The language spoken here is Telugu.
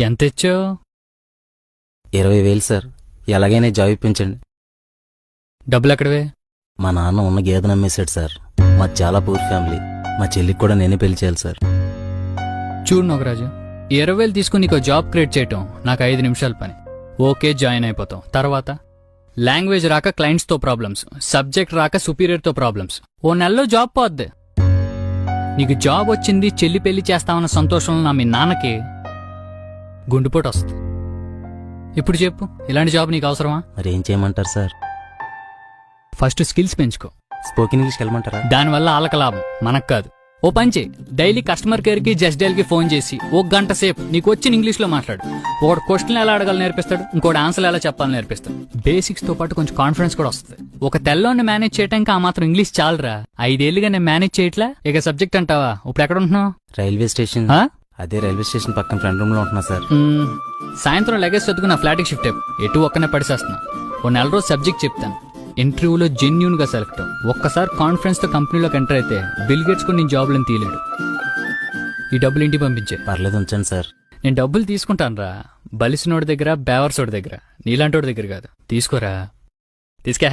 ఎంత ఇచ్చావు? 20,000 సార్. ఎలాగైనా జాబ్ ఇప్పించండి. డబ్బులు ఎక్కడవే? మా నాన్న ఉన్న గేదెను అమ్మేశాడు సార్. మాది చాలా పూర్ ఫ్యామిలీ. మా చెల్లికి కూడా నేనే పెళ్లి చేయాలి సార్. చూడు నాగరాజు, 20,000 తీసుకుని నీకు జాబ్ క్రియేట్ చేయటం నాకు 5 నిమిషాల పని. ఓకే, జాయిన్ అయిపోతాం. తర్వాత లాంగ్వేజ్ రాక క్లయింట్స్తో ప్రాబ్లమ్స్, సబ్జెక్ట్ రాక సుపీరియర్తో ప్రాబ్లమ్స్. ఓ నెలలో జాబ్ పోద్ది. నీకు జాబ్ వచ్చింది, చెల్లి పెళ్లి చేస్తామన్న సంతోషంలో నా మీ నాన్నకి గుండెపోటు వస్తుంది. ఇప్పుడు చెప్పు, ఇలాంటి జాబ్ నీకు అవసరమా? మరి ఏం చేయమంటారు సార్? ఫస్ట్ స్కిల్స్ పెంచుకో. స్పోకెన్ ఇంగ్లీష్కి వెళ్ళమంటారా? దానివల్ల ఆళ్ళకి లాభం, మనకు కాదు. ఓ పంచే, డైలీ కస్టమర్ కేర్కి జస్ట్ డైల్కి ఫోన్ చేసి 1 గంట సేపు నీకు వచ్చిన ఇంగ్లీష్లో మాట్లాడు. ఒకటి క్వశ్చన్ ఎలా అడగాలి నేర్పిస్తాడు, ఇంకోటి ఆన్సర్ ఎలా చెప్పాలని నేర్పిస్తాడు. బేసిక్స్తో పాటు కొంచెం కాన్ఫిడెన్స్ కూడా వస్తుంది. ఒక తెల్లోని మేనేజ్ చేయడానికి ఆ మాత్రం ఇంగ్లీష్ చాలరా. 5 ఏళ్లుగా నేను మేనేజ్ చేయట్లా, ఇక సబ్జెక్ట్ అంటావా? ఇప్పుడు ఎక్కడ ఉంటున్నావు? Railway station. అదే రైల్వే స్టేషన్ పక్కన ఫ్రంట్ రూమ్ లో ఉంటున్నా సార్. సాయంత్రం లగేజ్ చదువుకు నా ఫ్లాట్కి షిఫ్ట్ అయిపో. ఎటు ఒక్కనే పడిసేస్తున్నా. ఓ 4 రోజు సబ్జెక్ట్ చెప్తాను. ఇంటర్వ్యూలో జెన్యూన్ గా సెలెక్ట్. ఒక్కసారి కాన్ఫిడెన్స్ తో కంపెనీలోకి ఎంటర్ అయితే బిల్ గేట్స్ కూడా నేను జాబ్లను తీయలేడు. ఈ డబ్బులు ఇంటికి పంపించే. పర్లేదు, ఉంచండి సార్. నేను డబ్బులు తీసుకుంటాను రా, బలిసినోడి దగ్గర, బేవర్సోడి దగ్గర, నీలాంటోడి దగ్గర కాదు. తీసుకోరా, తీసుకే.